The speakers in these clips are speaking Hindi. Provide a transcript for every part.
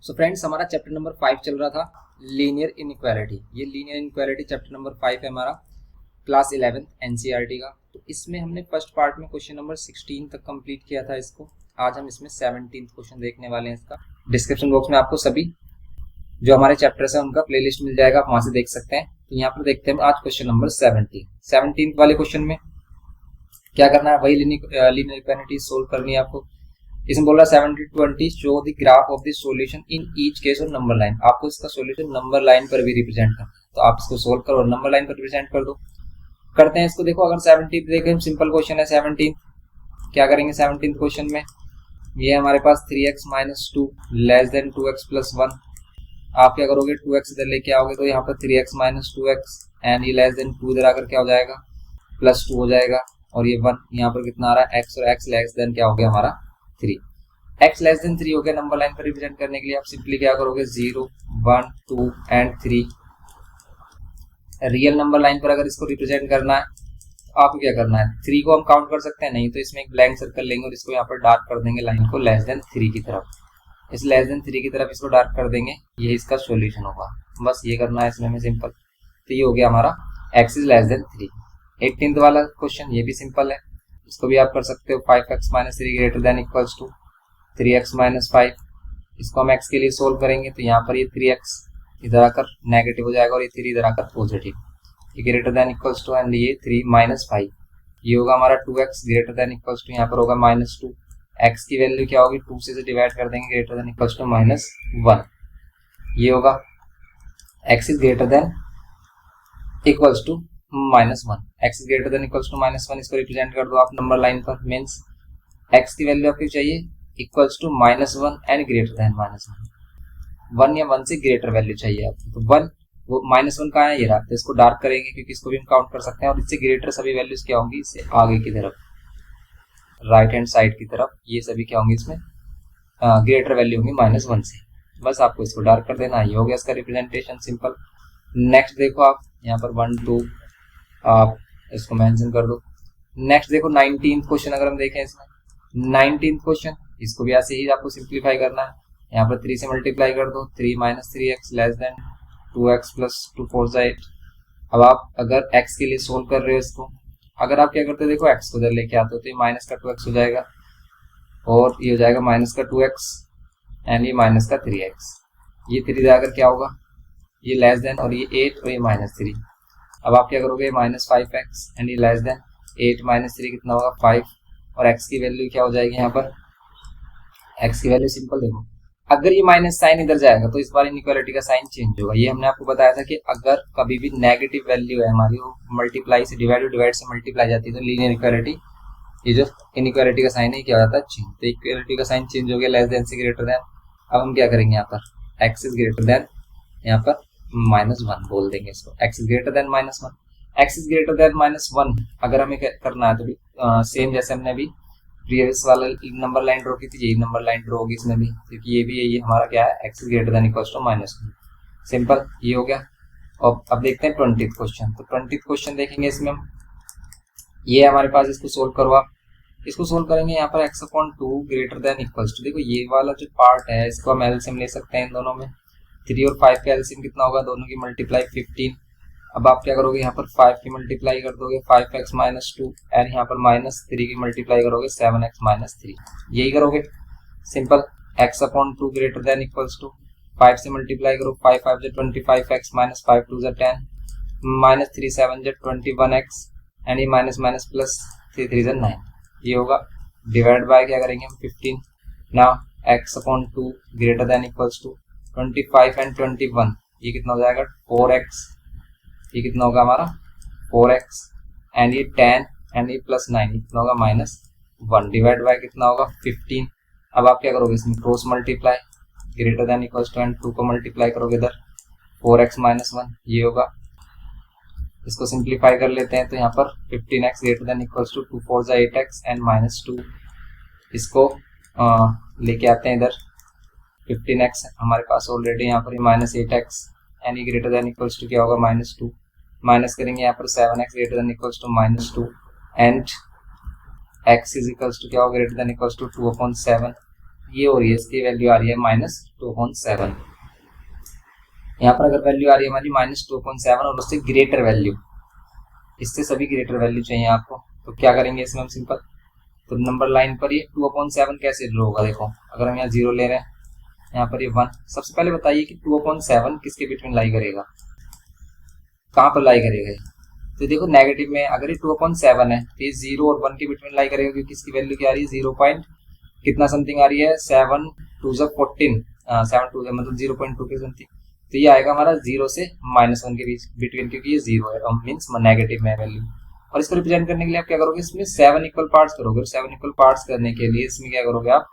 सो फ्रेंड्स, हमारा चैप्टर नंबर 5 चल रहा था लीनियर इनइक्वालिटी। ये लीनियर इनइक्वालिटी चैप्टर नंबर 5 है हमारा, क्लास 11th एनसीईआरटी का। तो इसमें हमने फर्स्ट पार्ट में क्वेश्चन नंबर 16 तक कंप्लीट किया था इसको। आज हम इसमें 17th क्वेश्चन देखने वाले हैं इसका। डिस्क्रिप्शन बॉक्स में आपको सभी जो हमारे चैप्टर्स है उनका प्लेलिस्ट मिल जाएगा, आप वहां से देख सकते हैं। तो यहाँ पर देखते हैं आज क्वेश्चन नंबर 17 वाले क्वेश्चन में क्या करना है, वही लीनियर इनइक्वालिटी सोल्व करनी है आपको। इसमें बोल रहा है 70-20 show the graph of the solution in each case और नंबर लाइन। आपको इसका सॉल्यूशन नंबर लाइन पर भी रिप्रेजेंट करना, तो आप इसको सोल्व करो और नंबर लाइन पर रिप्रेजेंट कर दो। करते हैं इसको। देखो, अगर 17 देखें, सिंपल क्वेश्चन है 17। क्या करेंगे 17 क्वेश्चन में, ये हमारे पास 3x - 2 लेस देन 2x + 1। आप क्या करोगे, 2x इधर लेके आओगे तो यहाँ पर 3x - 2x एंड ये लेस देन 2 इधर आकर क्या हो जाएगा, +2 हो जाएगा। और ये 1 यहाँ पर कितना आ रहा है, x, और x लेस देन क्या हो गया हमारा 3। x लेस देन 3 हो गया। नंबर लाइन पर रिप्रेजेंट करने के लिए आप सिंपली क्या करोगे, 0, 1, 2 एंड 3। रियल नंबर लाइन पर अगर इसको रिप्रेजेंट करना है तो आपको क्या करना है, 3 को हम काउंट कर सकते हैं, नहीं तो इसमें एक ब्लैंक सर्कल लेंगे और इसको यहाँ पर डार्क कर देंगे लाइन को लेस देन 3 की तरफ। इस लेस देन 3 की तरफ इसको डार्क कर देंगे, ये इसका सॉल्यूशन होगा। बस ये करना है इसमें हमें सिंपल। तो ये हो गया हमारा x is less then 3। 18th वाला क्वेश्चन ये भी सिंपल है, इसको भी आप कर सकते हो। 5x - 3 greater than equals to 3x - 5। इसको हम x के लिए सोल्व करेंगे तो यहाँ पर ये 3x इधर आकर नेगेटिव हो जाएगा और ये 3 इधर आकर पॉजिटिव। ये greater than equals to and ये 3 - 5। ये होगा हमारा 2x greater than equals to, यहाँ पर होगा -2। x की वैल्यू क्या होगी, 2 से डिवाइड कर देंगे, ग्रेटर देन इक्वल्स टू -1। ये होगा x is greater than equals to -1। x is greater than equals to -1, इसको रिप्रेजेंट कर दो आप नंबर लाइन पर। मीन्स x की वैल्यू आपको चाहिए equals to -1 and greater than -1। 1 या 1 से ग्रेटर वैल्यू चाहिए आपको। तो 1 वो -1 कहाँ है, ये रहा। तो इसको डार्क करेंगे क्योंकि इसको भी हम काउंट कर सकते हैं। और इससे ग्रेटर सभी वैल्यूज क्या होंगी, इससे आगे की तरफ, राइट हैंड साइड की तरफ, ये सभी क्या होंगे इसमें ग्रेटर वैल्यू होंगी -1 से। बस आपको इसको डार्क कर देना, ये हो गया इसका रिप्रेजेंटेशन सिंपल। नेक्स्ट देखो आप यहाँ पर 1, 2 आप इसको मेंशन कर दो। नेक्स्ट देखो 19th क्वेश्चन अगर हम देखें इसमें, 19th क्वेश्चन, इसको भी ऐसे ही आपको सिंप्लीफाई करना है। यहाँ पर 3 से मल्टीप्लाई कर दो, 3 - 3x लेस देन 2x + 2 4 8। अब आप अगर x के लिए सोल्व कर रहे हो इसको, अगर आप क्या करते हो, देखो x को इधर लेके आते हो तो ये -2x हो जाएगा और ये हो जाएगा -2x एंड ये -3x। ये 3 इधर आकर क्या होगा, ये लेस देन, और ये 8 और ये -3। अब आप क्या करोगे, -5x एंड ये लेस देन 8 - 3 कितना होगा 5। और x की वैल्यू क्या हो जाएगी, यहाँ पर x की वैल्यू सिंपल देखो, अगर ये माइनस साइन इधर जाएगा तो इस बार इनइक्वालिटी का साइन चेंज होगा। ये हमने आपको बताया था कि अगर कभी भी नेगेटिव वैल्यू है हमारी, वो मल्टीप्लाई से डिवाइड से मल्टीप्लाई जाती है तो लीनियर इक्वालिटी, ये जो इनइक्वालिटी का साइन है क्या होता है, चेंज। तो इक्वालिटी का साइन चेंज हो गया, लेस देन से ग्रेटर देन। अब हम क्या करेंगे, यहाँ पर x इज ग्रेटर देन, यहाँ पर -1 बोल देंगे इसको, x is greater than -1। x is greater than -1 अगर हमें करना है तो सेम जैसे हमने अभी प्रीवियस वाला नंबर लाइन ड्रॉ की थी, यही नंबर लाइन ड्रॉ होगी इसमें भी, क्योंकि ये भी ये हमारा क्या है, x is greater than equals to -1। Simple, ये हो गया। और अब देखते हैं 20th क्वेश्चन। तो 20th क्वेश्चन देखेंगे इसमें हम, ये हमारे पास, इसको सोल्व करो आप। इसको सोल्व करेंगे यहाँ पर x/2 greater than equals to, देखो ये वाला जो पार्ट है इसको हम एलसीएम ले सकते हैं इन दोनों में। 3 और 5 का एलसीएम कितना होगा, दोनों की मल्टीप्लाई 15। अब आप क्या करोगे, यहाँ पर 5 की मल्टीप्लाई कर दोगे 5x - 2 एंड यहाँ पर -3 की मल्टीप्लाई करोगे 7x - 3। यही करोगे simple. x/2 greater than equals to 5 से मल्टीप्लाई करो, 5 5 = 25x - 5 2 = 10 -3 7 = 21x एंड ये माइनस प्लस 3 3 = 9। ये होगा डिवाइड बाय क्या करेंगे हम 15। Now x/2 greater than equals to 25 and 21, ये कितना हो जाएगा 4x। ये कितना होगा हमारा 4x एंड ये 10 एंड ये +9, कितना होगा -1 डिवाइड बाय कितना होगा 15। अब आप क्या करोगे, इसमें cross multiply, greater than equals to and 2 को मल्टीप्लाई करोगे इधर 4x - 1, ये होगा। इसको सिंप्लीफाई कर लेते हैं तो यहाँ पर 15x greater than equals to 2 4 = 8x and -2। इसको लेके आते हैं इधर, 15x हमारे पास ऑलरेडी यहाँ पर -8x and greater than equals to क्या होगा -2। माइनस करेंगे यहाँ पर 7x greater than equals to -2 and x is equals to क्या होगा, ग्रेटर देन इक्वल्स टू 2/7 ये हो रही है, इसकी वैल्यू आ रही है -2.7। यहाँ पर अगर वैल्यू आ रही है हमारी -2.7 और उससे ग्रेटर वैल्यू, इससे सभी ग्रेटर वैल्यू चाहिए आपको, तो क्या करेंगे इसमें हम सिंपल, तो नंबर लाइन पर ये 2/7 कैसे ड्रॉ होगा। देखो अगर हम यहाँ 0 ले रहे हैं, यहाँ पर ये 1, सबसे पहले बताइए कि 2/7 किसके बिटवीन लाई करेगा, कहाँ पर लाई करेगा। तो देखो नेगेटिव में अगर ये 2/7 है तो ये 0 और 1 के बिटवीन लाई करेगा, क्योंकि इसकी वैल्यू क्या आ रही है 0 पॉइंट कितना समथिंग आ रही है, 7 2 14, 7 2 मतलब 0.2 के समथिंग। तो ये आएगा हमारा 0 से -1 के बीच बिटवीन, क्योंकि ये 0 है मीन्स नेगेटिव में वैल्यू। और इसको रिप्रेजेंट करने के लिए आप क्या करोगे, इसमें 7 इक्वल पार्ट्स करोगे। 7 इक्वल पार्ट्स करने के लिए इसमें क्या करोगे आप,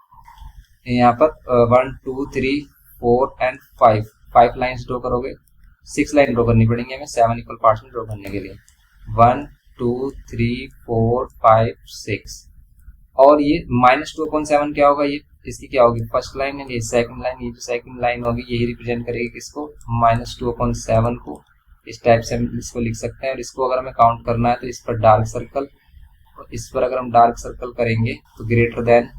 यहाँ पर 1 2 3 4 एंड 5 लाइन्स ड्रॉ करोगे। 6 लाइन ड्रॉ करनी पड़ेंगे हमें 7 इक्वल पार्ट्स में ड्रॉ करने के लिए। 1 2 3 4 5 6। और ये -2/7 क्या होगा, ये इसकी क्या होगी फर्स्ट लाइन है, ये सेकंड लाइन, ये जो सेकंड लाइन होगी यही रिप्रेजेंट करेगी किसको, -2/7 को। इस टाइप से हम इसको लिख सकते हैं। और इसको अगर हमें काउंट करना है तो इस पर डार्क सर्कल, और इस पर अगर हम डार्क सर्कल करेंगे तो ग्रेटर देन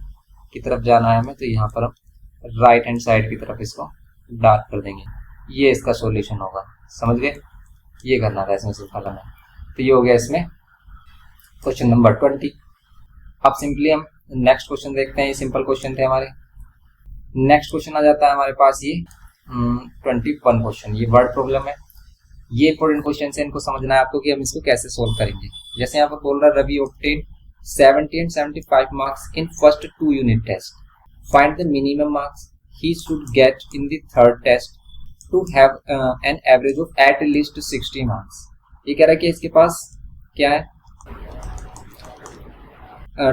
की तरफ जाना है हमें, तो यहाँ पर हम राइट हैंड साइड की तरफ इसको डार्क कर देंगे। ये इसका सॉल्यूशन होगा, समझ गए, ये करना था इसमें सिंपल हमें। तो ये हो गया इसमें क्वेश्चन नंबर 20। अब सिंपली हम नेक्स्ट क्वेश्चन देखते हैं। ये सिंपल क्वेश्चन थे हमारे। नेक्स्ट क्वेश्चन आ जाता है हमारे पास ये 21 क्वेश्चन। ये वर्ड प्रॉब्लम है, ये इंपॉर्टेंट क्वेश्चन है, इनको समझना है आपको कि हम इसको कैसे सोल्व करेंगे। जैसे यहाँ पर बोल रहा है Ravi obtain 70 and 75 marks in first 2 unit test, find the minimum marks he should get in the third test to have an average of at least 60 marks. ये कह रहा है कि इसके पास क्या है,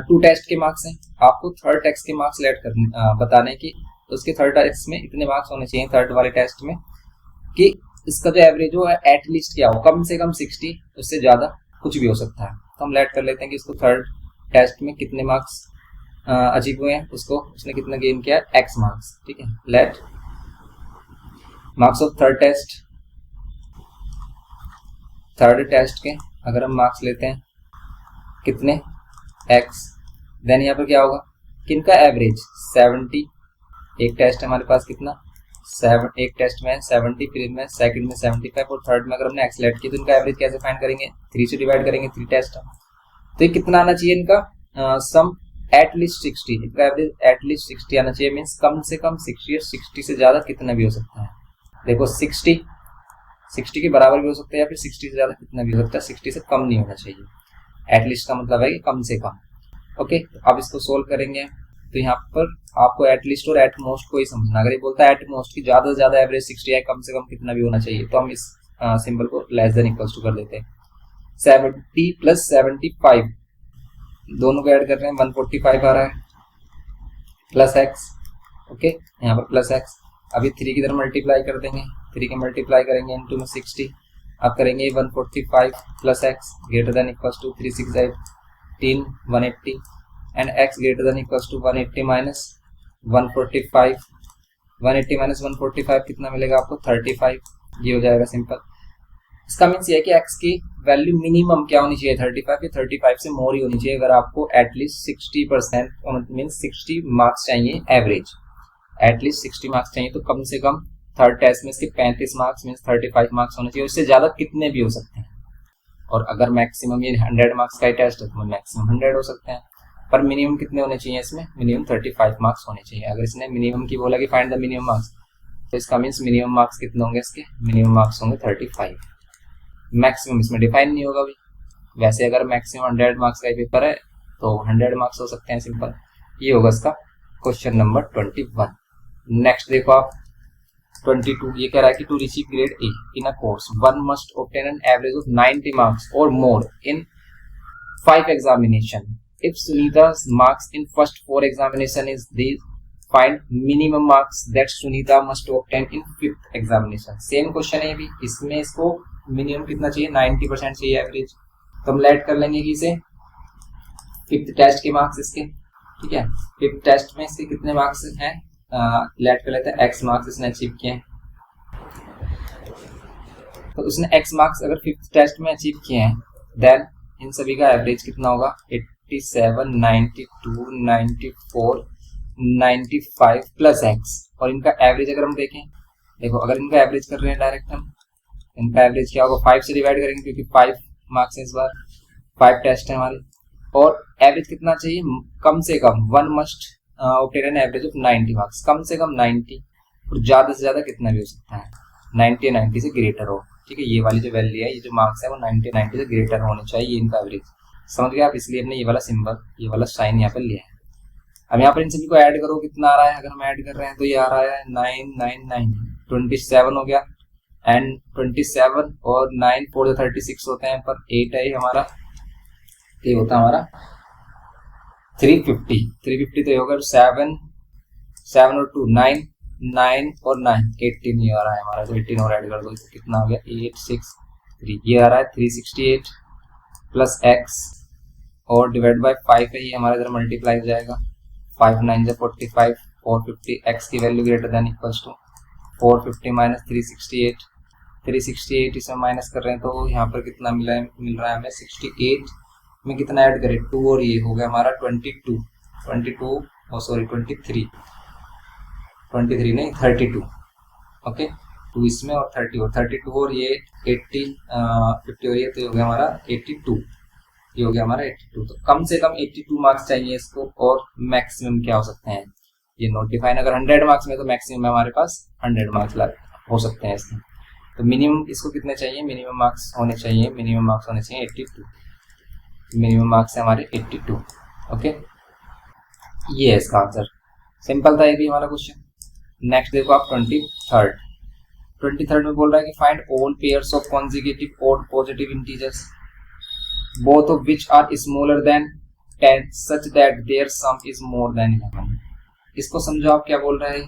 2 टेस्ट के मार्क्स हैं, आपको थर्ड टेस्ट के मार्क्स लेट करने बताने की, उसके थर्ड टेस्ट में इतने मार्क्स होने चाहिए थर्ड वाले टेस्ट में, कि इसका जो एवरेज हो एट लीस्ट क्या हो, कम से कम 60, उससे ज्यादा कुछ भी हो सकता है। तो हम लेट कर लेते हैं कि इसको थर्ड टेस्ट में कितने मार्क्स अचीव हुए हैं, उसको उसने कितना गेन किया है, x मार्क्स। ठीक है, let marks of third test के अगर हम मार्क्स लेते हैं कितने x, देन यहाँ पर क्या होगा, किनका एवरेज 70, एक टेस्ट हमारे पास कितना 7, एक टेस्ट में 70, फिर में सेकंड में 75 और थर्ड में अगर हमने x लेट किया तो इनका एवरेज कैसे फाइंड करेंगे, 3 से डिवाइड करेंगे, 3 टेस्ट। तो ये कितना आना चाहिए इनका सम एट लीस्ट 60, इनका एवरेज एट लीस्ट 60 आना चाहिए, मीन्स कम से कम 60 और 60 से ज्यादा कितना भी हो सकता है। देखो 60 के बराबर भी हो सकता है या फिर 60 से ज्यादा कितना भी हो सकता है, 60 से कम नहीं होना चाहिए। एट लीस्ट का मतलब है कि कम से कम। ओके, तो अब इसको सोल्व करेंगे। तो यहाँ पर आपको एट लीस्ट और एट मोस्ट को ही समझना। अगर ये बोलता है एट मोस्ट की ज्यादा से ज्यादा एवरेज 60 है, कम से कम कितना भी होना चाहिए, तो हम इस सिंबल को लेस देन इक्वल्स टू कर देते हैं। 70 + 75 दोनों को ऐड कर रहे हैं, 145 आ रहा है, प्लस x। ओके, यहाँ पर प्लस x। अभी 3 की तरफ मल्टीप्लाई कर देंगे, 3 के मल्टीप्लाई करेंगे इनटू में 60, अब करेंगे 145 + x greater than equals to 3 6 18 180 and x greater than equals to 180 minus 145, 180 minus 145 कितना मिलेगा आपको 35। ये हो जाएगा सिंपल। इसका मीन्स ये है कि x की वैल्यू मिनिमम क्या होनी चाहिए 35 की, 35 से मोर ही होनी चाहिए। अगर आपको एटलीस्ट 60% मीन्स 60 मार्क्स चाहिए एवरेज, एटलीस्ट 60 मार्क्स चाहिए, तो कम से कम थर्ड टेस्ट में इसके 35 मार्क्स मीन्स 35 मार्क्स होने चाहिए। उससे ज्यादा कितने भी हो सकते हैं। और अगर मैक्सिमम ये 100 मार्क्स का टेस्ट है तो मैक्सिमम 100 हो सकते हैं, पर मिनिमम कितने होने चाहिए इसमें, मिनिमम 35 मार्क्स होने चाहिए। अगर इसने मिनिमम की बोला कि फाइंड द मिनिमम मार्क्स, तो इसका मीन्स मिनिमम मार्क्स कितने होंगे इसके, मिनिमम मार्क्स होंगे 35। मैक्सिमम इसमें डिफाइन नहीं होगा भी। वैसे अगर मैक्सिमम 100 मार्क्स का पेपर है तो 100 मार्क्स हो सकते हैं, सिंपल। ये होगा इसका क्वेश्चन नंबर 21। नेक्स्ट देखो आप 22, ये कह रहा है कि to receive grade A in a course one must obtain an average of 90 marks और more in 5 examination. If Sunita's marks in first 4 examination is these, find minimum marks that Sunita must obtain in 5th examination। Same question है भी, इसमें इसको मिनिमम कितना चाहिए 90% चाहिए एवरेज। तो हम लेट कर लेंगे कि इसे 5th टेस्ट के मार्क्स इसके, ठीक है। 5th टेस्ट में इसके कितने मार्क्स हैं, लेट कर लेते हैं x मार्क्स इसने अचीव किए हैं। तो उसने x मार्क्स अगर 5th टेस्ट में अचीव किए हैं, देन इन सभी का एवरेज कितना होगा 87, 92, 94 95 प्लस एक्स, और इनका एवरेज अगर हम देखें, देखो अगर इनका एवरेज कर रहे हैं डायरेक्ट हम, इनका एवरेज क्या होगा, 5 से डिवाइड करेंगे क्योंकि 5 मार्क्स है इस बार, 5 टेस्ट है हमारे, और एवरेज कितना चाहिए, कम से कम 1 must obtain an average of 90 marks, कम से कम 90, और ज्यादा से ज्यादा कितना भी हो सकता है 90 या 90 से ग्रेटर हो, ठीक है। ये वाली जो वैल्यू है, ये जो मार्क्स है वो 90 से ग्रेटर होने चाहिए इनका एवरेज, समझ गए आप, इसलिए हमने ये वाला सिंबल, ये वाला साइन यहाँ पर लिया है। अब यहाँ पर इन सभी को ऐड करो, कितना आ रहा है, अगर हम ऐड कर रहे हैं तो ये आ रहा है 999, 27 हो गया, एंड 27 और 9 4 36 होते हैं, पर 8 है हमारा, ये होता है हमारा 350 तो ये होगा 7 और 2 9 9 और 9 18 ये आ रहा है हमारा, तो 18 और ऐड कर दो, कितना हो गया 863, ये आ रहा है 368 प्लस एक्स और डिवाइड बाय 5 है, ये हमारा इधर मल्टीप्लाई हो जाएगा, 5 9 से 45, 450, एक्स की value greater than equals to 450 minus 368 इसमें माइनस कर रहे हैं तो यहाँ पर कितना मिल रहा है हमें 68 में कितना ऐड करें 2, और ये हो गया हमारा 23 नहीं 32, ओके 2 इसमें और 30 और 32 और ये 80 50 और ये, तो हो गया हमारा 82, ये हो गया हमारा 82, तो कम से कम 82 मार्क्स चाहिए इसको, और मैक्सिमम क्या हो सकते हैं ये नोटिफाइन, अगर 100 मार्क्स में तो मैक्सिमम हमारे पास 100 मार्क्स हो सकते हैं इसमें, तो मिनिमम इसको कितने चाहिए, मिनिमम मार्क्स होने चाहिए 82, मिनिमम मार्क्स है हमारे 82, ओके ये है इसका आंसर, सिंपल था ये भी हमारा क्वेश्चन। नेक्स्ट देखो आप 23rd में बोल रहा है कि find all pairs of consecutive odd positive integers both of which are smaller than 10 such that their sum is more than 11। इसको समझो आप क्या बोल रहे हैं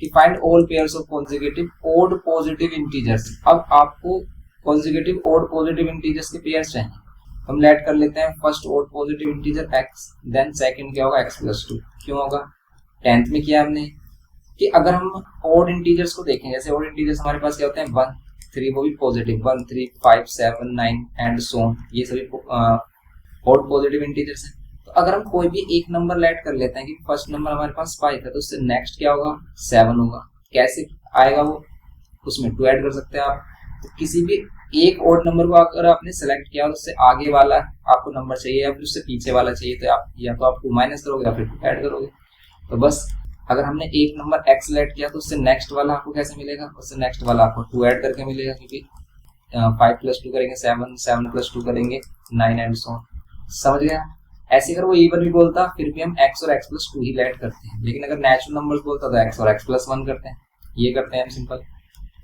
कि find all pairs of consecutive odd positive integers. अब आपको कॉन्जिक्यूटिव ऑड पॉजिटिव इंटीजर्स के पेयर्स चाहिए, हम लेट कर लेते हैं first odd positive integer x, then second क्या होगा x+2, क्यों होगा 10th में किया हमने कि अगर हम ऑड इंटीजर्स को देखें, जैसे ऑड इंटीजर्स हमारे पास क्या होते हैं 1 3, वो भी पॉजिटिव 1 3 5 7 9 एंड सो ऑन, ये सभी ऑड पॉजिटिव इंटीजर्स हैं। तो अगर हम कोई भी एक नंबर लेट कर लेते हैं कि फर्स्ट नंबर हमारे पास 5 है, तो उससे नेक्स्ट क्या होगा 7 होगा, कैसे आएगा वो, उसमें 2 ऐड कर सकते हैं आप। तो किसी भी एक ऑड नंबर को अगर आपने सेलेक्ट किया और उससे आगे वाला आपको नंबर चाहिए या फिर उससे पीछे वाला चाहिए, तो आप या तो आप 2 माइनस करोगे या फिर 2 ऐड करोगे। तो बस अगर हमने एक नंबर x सेलेक्ट किया तो उससे नेक्स्ट वाला आपको कैसे मिलेगा, उससे नेक्स्ट वाला आपको 2 ऐड करके मिलेगा, क्योंकि 5 + 2 करेंगे 7 7 + 2 करेंगे 9 एंड सो ऑन, समझ गया। ऐसे अगर वो इवन भी बोलता फिर भी हम x और x+2 ही ऐड करते हैं, लेकिन अगर नेचुरल नंबर्स बोलता तो x और x+1 करते हैं, ये करते हैं हम सिंपल।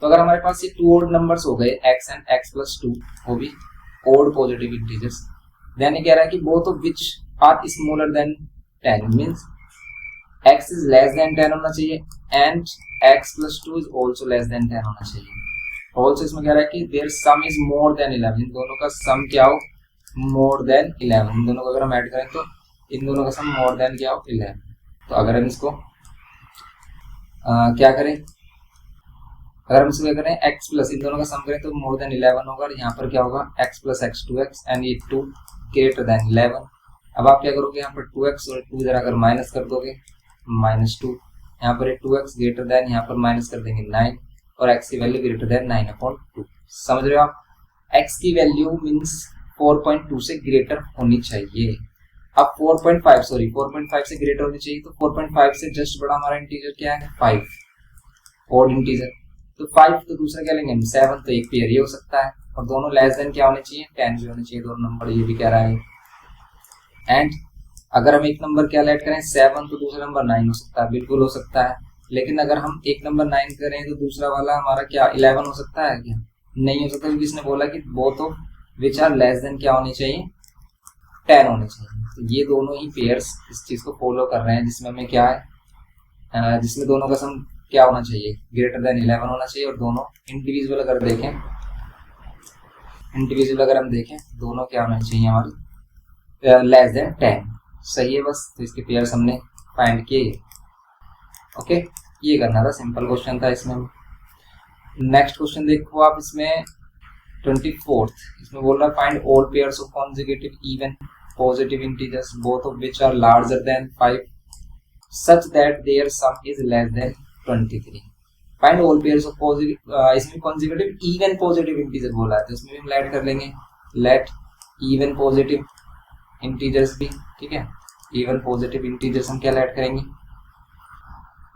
तो अगर हमारे पास ये 2 ऑड नंबर्स हो गए x एंड x+2, वो भी ऑड पॉजिटिव इंटीजर्स, देन ये कह रहा है कि both of which are smaller than 10 means x is less than 10 होना चाहिए and x+2 is also less than 10 होना चाहिए। ऑल्सो इसमें कह रहा है कि their sum is more than 11, इन दोनों का सम क्या हो मोर देन 11, इन दोनों को अगर हम ऐड करें तो इन दोनों का सम मोर देन क्या हो 11। तो अगर हम इसको क्या करें, अगर हम इसको क्या करें x प्लस इन दोनों का सम करें तो मोर देन 11 होगा, और यहाँ पर क्या होगा x + x 2x एंड ये 2 ग्रेटर देन 11। अब आप क्या करोगे, यहाँ पर 2x और 2 इधर अगर माइनस कर दोगे -2, यहाँ पर 2x ग्रेटर देन, यहाँ पर माइनस कर देंगे 9 और x की वैल्यू ग्रेटर देन 9/2, समझ रहे हो आप। x की वैल्यू मींस 4.2 से ग्रेटर होनी चाहिए। अब 4.5 से ग्रेटर होनी चाहिए, तो 4.5 से जस्ट बड़ा हमारा इंटीजर क्या है 5, ऑड इंटीजर। तो 5 तो दूसरा क्या लेंगे हम 7, तो एक पेयर ये हो सकता है, और दोनों लेस देन क्या होने चाहिए 10 भी होने चाहिए दोनों नंबर, ये भी कह रहा है। एंड अगर हम एक नंबर क्या ऐड करें 7, तो दूसरा नंबर 9 हो सकता है, बिल्कुल हो सकता है। लेकिन अगर हम एक नंबर 9 करें तो दूसरा वाला हमारा क्या 11 हो सकता है क्या, नहीं हो सकता, क्योंकि इसने बोला कि both of which are less than क्या होनी चाहिए 10 होने चाहिए। तो ये दोनों ही पेयर्स इस चीज को फॉलो कर रहे हैं, जिसमें हमें क्या है जिसमें दोनों का सम क्या होना चाहिए ग्रेटर देन 11 होना चाहिए, और दोनों इंडिविजुअल अगर हम देखें दोनों क्या होना चाहिए हमारे लेस देन 10, सही है बस। तो इसके पेयर्स हमने फाइंड किए, ओके ये करना था, सिंपल क्वेश्चन था इसमें। नेक्स्ट क्वेश्चन देखो आप, इसमें 24th इसमें बोल रहा है find all pairs of consecutive even positive integers both of which are larger than 5 such that their sum is less than 23। Find all pairs of positive, इसमें कॉन्जिक्यूटिव इवन पॉजिटिव इंटीजर बोला है तो इसमें भी हम लेट कर लेंगे, लेट इवन पॉजिटिव इंटीजर्स भी, ठीक है। इवन पॉजिटिव इंटीजर्स हम क्या लेट करेंगे,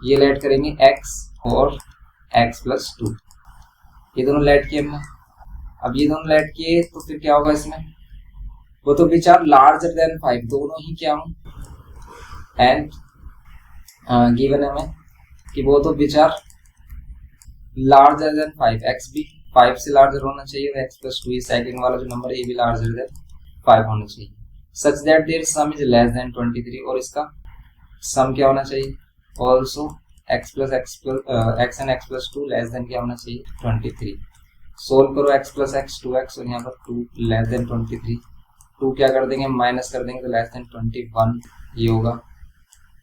ये लेट करेंगे x और x प्लस 2, ये दोनों लेट किए हमने। अब ये दोनों लेट किए तो फिर क्या होगा इसमें, वो तो विच आर लार्जर देन 5, दोनों ही क्या हों, एंड गिवन है हमें कि वो तो which are larger than 5, x भी 5 से लार्जर होना चाहिए और x प्लस 2, ये सेकंड वाला जो नंबर है ये भी लार्जर देन 5 होना चाहिए। Such that their sum is less than 23 और इसका सम क्या होना चाहिए, also x and x plus 2 less than क्या होना चाहिए 23। सोल्व करो x प्लस x 2x और यहाँ पर 2 लेस देन 23, 2 क्या कर देंगे माइनस कर देंगे तो लेस देन 21 ये होगा।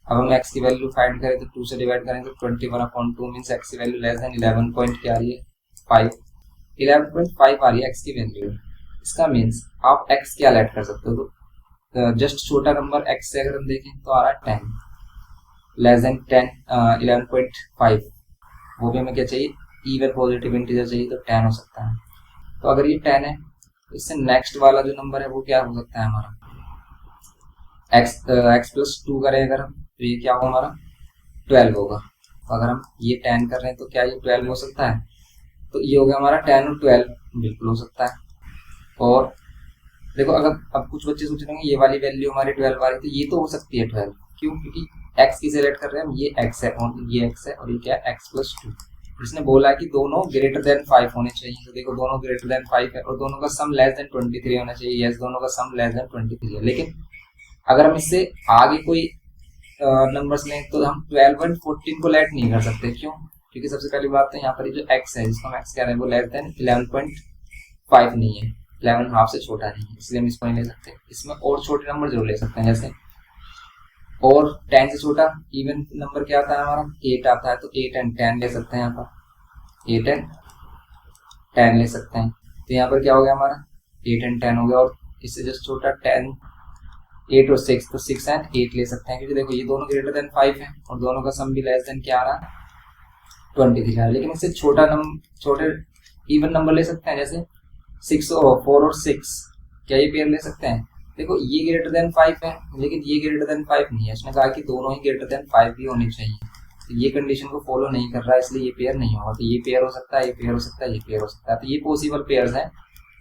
अब हम x की वैल्यू फाइंड करें तो 2 से डिवाइड करें तो 21/2 मींस x की वैल्यू लेस देन 11 पॉइंट क्या आ रही है 5, 11.5 आ रही है x की वैल्यू। इसका मींस आप x क्या लेट कर सकते हो, तो जस्ट छोटा नंबर x से अगर हम देखें तो आ रहा है 10, लेस देन 10 11.5, वो भी हमें क्या चाहिए इवन पॉजिटिव इंटीजर चाहिए तो 10 हो सकता है। तो अगर ये 10 है तो इससे नेक्स्ट वाला जो नंबर है वो क्या हो सकता है हमारा x प्लस 2 करें अगर हम तो ये क्या होगा हमारा 12 होगा। तो अगर हम ये 10 कर रहे हैं तो क्या ये 12 हो सकता है, तो ये हो गया हमारा 10 और 12 बिल्कुल हो सकता है। और देखो अगर अब कुछ बच्चे सोच रहे हैं ये वाली वैल्यू हमारी 12 आ रही तो ये तो हो सकती है 12, क्यों, क्योंकि x की सेलेक्ट कर रहे हैं हम, ये x है और ये x है और ये क्या है x प्लस 2। इसने बोला है कि दोनों ग्रेटर देन 5 होने चाहिए, तो देखो दोनों ग्रेटर देन 5 है और दोनों का सम लेस देन 23 होना चाहिए, यस दोनों का सम लेस देन 23 है। लेकिन अगर हम इससे आगे कोई नंबर्स लें तो हम 12 और 14 को लेट नहीं कर सकते, क्यों, क्योंकि सबसे पहली बात तो यहाँ पर जो x है जिसको हम x कह रहे हैं वो लेस देन 11.5 नहीं है, 11.5 से छोटा नहीं है, इसलिए हम इसको नहीं ले सकते। इसमें और छोटे नंबर जरूर ले सकते हैं, जैसे और 10 से छोटा इवन नंबर क्या आता है हमारा 8 आता है, तो 8 एंड 10 ले सकते हैं, यहाँ पर 8 एंड 10 ले सकते हैं। तो यहाँ पर क्या हो गया हमारा 8 एंड 10 हो गया, और इससे जस्ट छोटा 10 8 और 6, तो 6 एंड 8 ले सकते हैं, क्योंकि देखो ये दोनों ग्रेटर देन 5 है और दोनों का सम भी लेस देन क्या आ रहा है 23 आ रहा है। लेकिन इससे छोटे इवन नंबर ले सकते हैं, जैसे 6 और 4 और 6, क्या ये पेयर ले सकते हैं। देखो ये ग्रेटर देन 5 है लेकिन ये ग्रेटर देन 5 नहीं है, उसने कहा कि दोनों ही ग्रेटर देन 5 भी होनी चाहिए, तो ये कंडीशन को फॉलो नहीं कर रहा है इसलिए ये पेयर नहीं होगा। तो ये पेयर हो सकता है, ये पेयर हो सकता है, ये पेयर हो सकता है, तो ये पॉसिबल पेयर्स हैं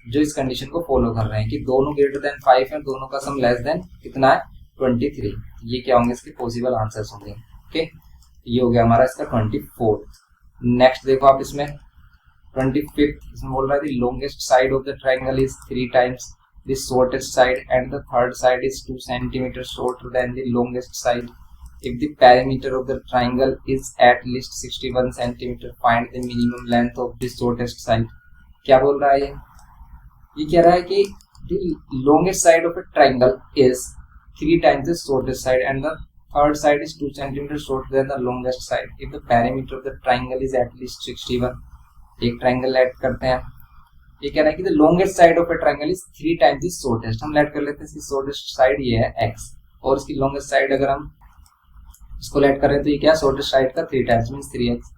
जो इस कंडीशन को फॉलो कर रहे हैं कि दोनों ग्रेटर देन 5 है, दोनों का सम लेस देन कितना है 23। ये क्या होंगे इसके पॉसिबल आंसर्स होंगे। ओके, ये हो गया हमारा इसका 24। नेक्स्ट देखो आप इसमें 25th इसमें बोल रहा है longest side of the triangle is 3 times the shortest side and the third side is 2 centimeters shorter than the longest side. If the perimeter of the triangle is at least 61 centimeter, find the minimum length of the shortest side. क्या बोल रहा है ये कह रहा है कि the longest side of a triangle is 3 times the shortest side and the third side is 2 centimeters shorter than the longest side. If the perimeter of the triangle is at least 61, एक ट्राइंगल ऐड करते हैं, ये कह रहा है कि the longest side of A triangle is 3 times the shortest. हम लेट कर लेते हैं इसकी शॉर्टेस्ट साइड ये है x और इसकी लॉन्गेस्ट साइड अगर हम इसको लेट करें तो ये क्या शॉर्टेस्ट साइड का 3 times means 3x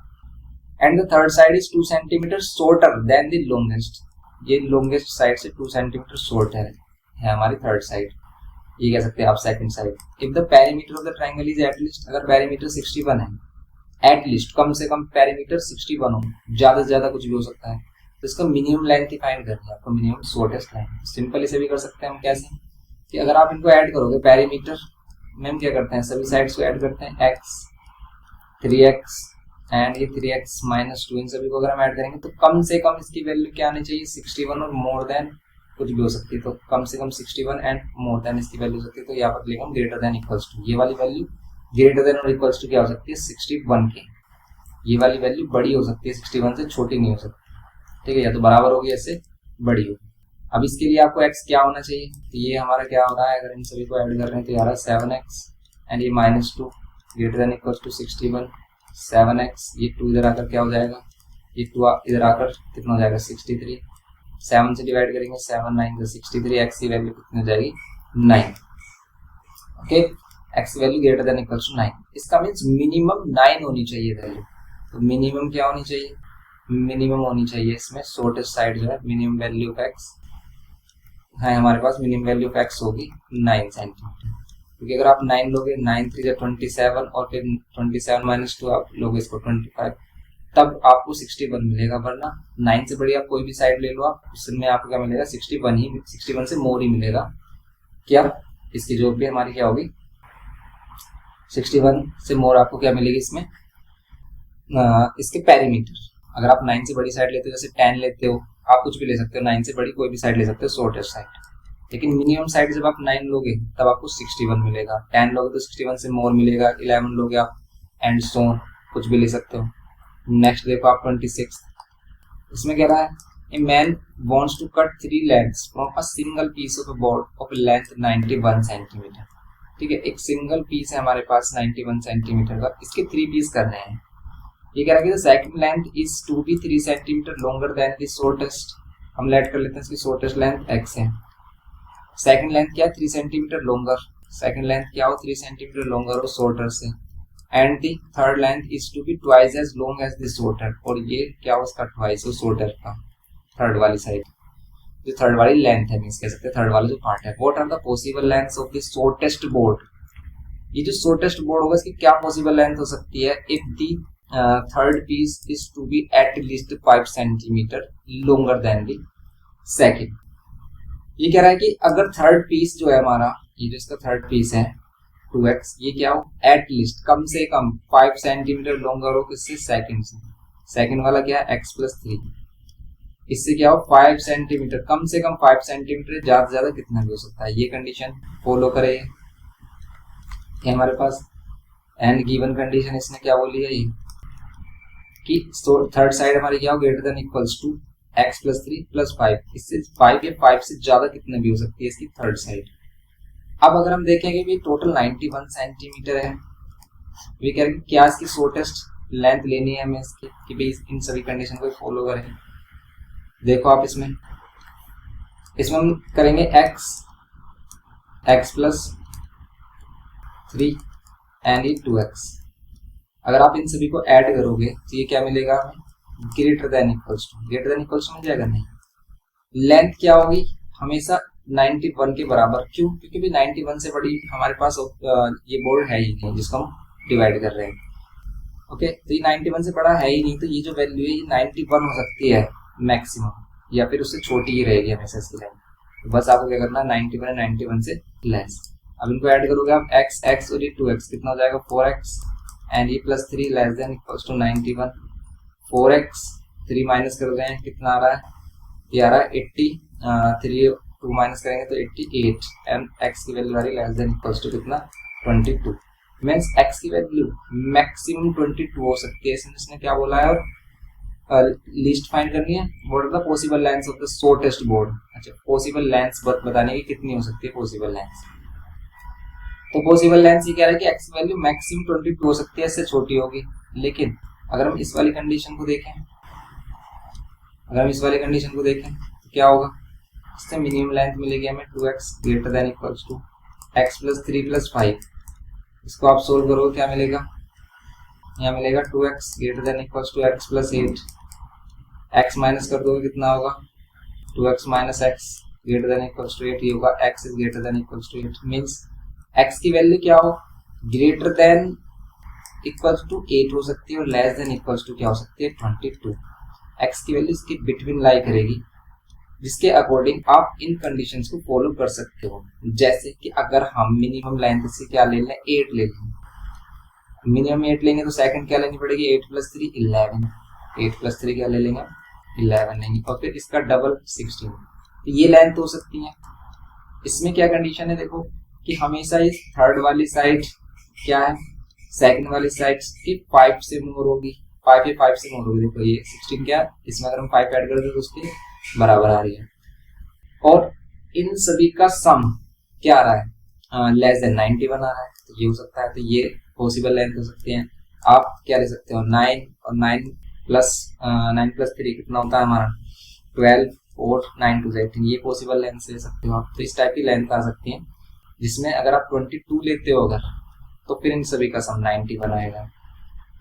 and the third side is 2 centimeter shorter than the longest. ये लॉन्गेस्ट साइड से 2 centimeter शॉर्ट है हमारी थर्ड साइड, ये कह सकते हैं आप second side. If the perimeter of the triangle is at least, अगर पेरीमीटर 61 है, एटलीस्ट कम से कम पेरीमीटर 61 हो, ज्यादा से ज्यादा कुछ भी हो सकता है, तो इसका मिनिमम लेंथ ही फाइंड करनी है आपको, मिनिमम शॉर्टेस्ट लेंथ। सिंपल इसे भी कर सकते हैं हम कैसे कि अगर आप इनको ऐड करोगे पेरीमीटर में हम क्या करते हैं सभी साइड्स को ऐड करते हैं x 3x एंड ये 3x माइनस 2, इन सभी को अगर हम ऐड करेंगे तो कम से कम इसकी वैल्यू क्या आनी चाहिए 61 और मोर देन कुछ भी हो सकती है, तो कम से कम 61 एंड मोर देन इसकी वैल्यू हो सकती है। तो यहाँ पर लिखा ग्रेटर देन इक्वल्स टू, ये वाली वैल्यू ग्रेटर देन और इक्वल्स टू क्या हो सकती है 61 के, ये वाली वैल्यू बड़ी हो सकती है 61 से छोटी नहीं हो सकती, ठीक है, या तो बराबर होगी ऐसे बड़ी होगी। अब इसके लिए आपको x क्या होना चाहिए, तो ये हमारा क्या हो रहा है अगर इन सभी को ऐड कर रहे हैं तो यार 7x एंड ये -2 greater than equals to 61, 7x ये 2 इधर आकर क्या हो जाएगा, ये 2 इधर आकर कितना हो जाएगा 63, 7 से डिवाइड करेंगे 7 9 63, x की वैल्यू कितनी हो जाएगी 9। Okay, x value greater than equals to 9। इसका मीन्स मिनिमम 9 होनी चाहिए वैल्यू। तो मिनिमम क्या होनी चाहिए, मिनिमम होनी चाहिए इसमें शॉर्टेस्ट साइड जो है मिनिमम वैल्यू ऑफ एक्स है हमारे पास, मिनिमम वैल्यू ऑफ एक्स होगी 9 सेंटीमीटर। क्योंकि अगर आप 9 लोगे 9 3 जा 27 और फिर 27 माइनस 2 आप लोगे इसको 25, तब आपको 61 मिलेगा। वरना 9 से बड़ी आप कोई भी साइड ले लो आप, उसमें आपको क्या मिलेगा 61 से मोर ही मिलेगा। क्या इसकी जो भी हमारी क्या होगी 61 से मोर आपको क्या मिलेगी इसमें इसके पेरीमीटर। अगर आप 9 से बड़ी साइड लेते हो, जैसे 10 लेते हो, आप कुछ भी ले सकते हो, 9 से बड़ी कोई भी साइड ले सकते हो शॉर्टेस्ट साइड। लेकिन मिनिमम साइड जब आप 9 लोगे तब आपको 61 मिलेगा, 10 लोगे तो 61 से मोर मिलेगा, 11 लोगे आप एंड सो कुछ भी ले सकते हो। नेक्स्ट देखो आप 26, इसमें कह रहा है a man wants to cut 3 lengths from a single piece of a board of length 91 centimetre. ठीक है, एक सिंगल पीस है हमारे पास 91 सेंटीमीटर का, इसके 3 पीस करने हैं। ये कह रहा है कि the second length is to be 3 centimetre longer than the shortest. हम लेट कर लेते हैं इसकी शॉर्टेस्ट लेंथ x है, सेकंड लेंथ क्या है 3 सेंटीमीटर लॉन्गर, सेकंड लेंथ क्या हो 3 सेंटीमीटर लॉन्गर हो शॉर्टर से, and the third length is to be twice as long as the shorter. और ये क्या हो उसका ट्वाइस हो शॉर्टर का, थर्ड वाली साइड जो थर्ड वाली लेंथ है, मींस कह सकते हैं थर्ड वाला जो पार्ट है। What are the possible lengths of the shortest board. ये जो शॉर्टेस्ट बोर्ड होगा इसकी क्या पॉसिबल लेंथ हो सकती है, if the third piece is to be at least 5 centimetre longer than the second. ये कह रहा है कि अगर थर्ड पीस जो है हमारा, ये जो इसका थर्ड पीस है 2x, ये क्या हो एट लीस्ट कम से कम 5 सेंटीमीटर लोंगर हो किससे सेकेंड से। सेकेंड वाला क्या है x + 3, इससे क्या हो 5 सेंटीमीटर, कम से कम 5 सेंटीमीटर, ज्यादा से ज्यादा कितना भी हो सकता है। ये कंडीशन फॉलो करे ये हमारे पास, एंड गिवन कंडीशन इसने क्या बोली है ये कि थर्ड साइड हमारी क्या हो greater than equals to x + 3 + 5, इससे 5 या 5 से ज्यादा कितने भी हो सकती है इसकी थर्ड साइड। अब अगर हम देखेंगे भी टोटल 91 सेंटीमीटर है, वे कह रहे हैं क्या इसकी शॉर्टेस्ट लेंथ लेनी है हमें इसकी, कि भाई इन सभी कंडीशन को फॉलो करें। देखो आप इसमें हम करेंगे x + 3 एंड 2x। अगर आप इन सभी को ऐड करोगे तो ये क्या मिलेगा हमें ग्रेटर देन इक्वल्स टू मिल जाएगा। नहीं, लेंथ क्या होगी हमेशा 91 के बराबर, क्यों, क्योंकि भी 91 से बड़ी हमारे पास ये बोर्ड है ही नहीं जिसको हम डिवाइड कर रहे हैं। ओके, तो ये 91 से बड़ा है ही नहीं, तो ये जो वैल्यू है ये 91 हो सकती है मैक्सिमम, या फिर उससे छोटी ही रहेगी हमेशा इसकी लेंथ। तो बस आपको क्या करना है 91 है 91 से लेस। अब इनको ऐड करोगे आप x और ये 2x कितना हो जाएगा 4x एंड ये +3 less than equals to 91। 4x 3 minus कर रहे हैं कितना आ रहा है, ये आ रहा है 80, 3 2 माइनस करेंगे तो 88 एंड x की वैल्यू आ रही है लेस देन इक्वल्स टू कितना 22। मींस x की वैल्यू मैक्सिमम 22 हो सकती है। इसने क्या बोला है, और लिस्ट फाइंड करनी है। What are the possible lengths of the shortest board. अच्छा, पॉसिबल लेंथ्स बताने की कितनी हो सकती है पॉसिबल लेंथ्स। तो पॉसिबल लेंथ ये कह रहा है कि x वैल्यू मैक्सिमम 22 हो सकती है, इससे छोटी होगी। लेकिन अगर हम इस वाली कंडीशन को देखें, तो क्या होगा, इससे मिनिमम लेंथ मिलेगी हमें 2x greater than equals to x + 3 + 5। इसको आप सोल्व करोगे क्या मिलेगा, यहाँ मिलेगा 2x greater than equals to x + 8। x minus कर दोगे कितना होगा 2x - x greater than equals to 8, ये होगा x is greater than equals to 8। Means x की वैल्यू क्या हो ग्रेटर देन इक्वल्स टू 8 हो सकती है और लेस देन इक्वल्स टू क्या हो सकती है 22। x की वैल्यू इसकी बिटवीन लाई करेगी, जिसके अकॉर्डिंग आप इन कंडीशंस को फॉलो कर सकते हो। जैसे कि अगर हम मिनिमम लेंथ से क्या ले लें 8 ले लें, मिनिमम 8 लेंगे तो सेकंड क्या लेनी पड़ेगी 8 + 3 11, 8 + 3 क्या ले लेंगे 11 लेंगे, और फिर इसका डबल 16। तो ये लेंथ हो सकती है। इसमें क्या कंडीशन है देखो कि हमेशा इस थर्ड वाली साइड क्या है सेकंड वाली साइड की 5 से मोर होगी, 5 या 5 से मोर होगी। देखो ये 16 क्या, इसमें अगर हम 5 ऐड कर दें तो उसके बराबर आ रही है। और इन सभी का सम क्या आ रहा है लेस देन 91 आ रहा है, तो ये हो सकता है। तो ये पॉसिबल लेंथ हो सकती है। आप क्या ले सकते हो 9 और 9 + 3 कितना होता है हमारा 12 और 9 2 18, ये पॉसिबल लेंथ ले सकते हो आप। तो इस टाइप की लेंथ आ सकती है, जिसमें अगर आप 22 लेते हो अगर तो फिर इन सभी का सम 91 आएगा।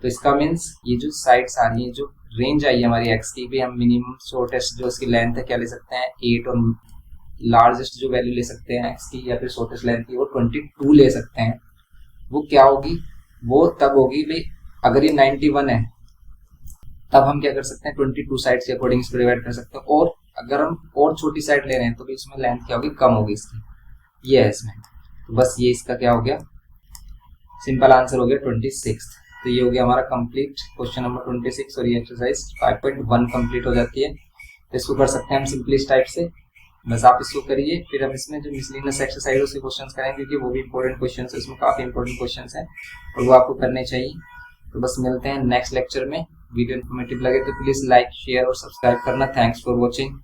तो इसका मीन्स ये जो साइड्स आ रही है, जो रेंज आई है हमारी एक्स की, भी हम मिनिमम शॉर्टेस्ट जो इसकी लेंथ है क्या ले सकते हैं 8, और लार्जेस्ट जो वैल्यू ले सकते हैं एक्स की या फिर शॉर्टेस्ट लेंथ की वो 22 ले सकते हैं। वो क्या होगी, वो तब होगी भाई अगर ये 91 है तब हम क्या कर सकते हैं 22 साइड के अकॉर्डिंग इसको डिवाइड कर सकते हैं, और अगर हम और छोटी साइड ले रहे हैं तो भी इसमें लेंथ क्या होगी, कम होगी इसकी, ये है इसमें। तो बस ये इसका क्या हो गया, सिंपल आंसर हो गया 26। तो ये हो गया हमारा कंप्लीट क्वेश्चन नंबर 26, और ये एक्सरसाइज 5.1 कंप्लीट हो जाती है। तो इसको कर सकते हैं हम सिंपलिस्ट टाइप से, बस आप इसको करिए। फिर हम इसमें जो मिसलिनियस एक्सरसाइज है उसके क्वेश्चंस करेंगे, क्योंकि वो भी इंपॉर्टेंट क्वेश्चंस है, इसमें काफी इंपॉर्टेंट क्वेश्चंस हैं और वो आपको करने चाहिए। तो बस मिलते हैं नेक्स्ट लेक्चर में। वीडियो इन्फॉर्मेटिव लगे तो प्लीज लाइक, शेयर और सब्सक्राइब करना। Thanks for watching.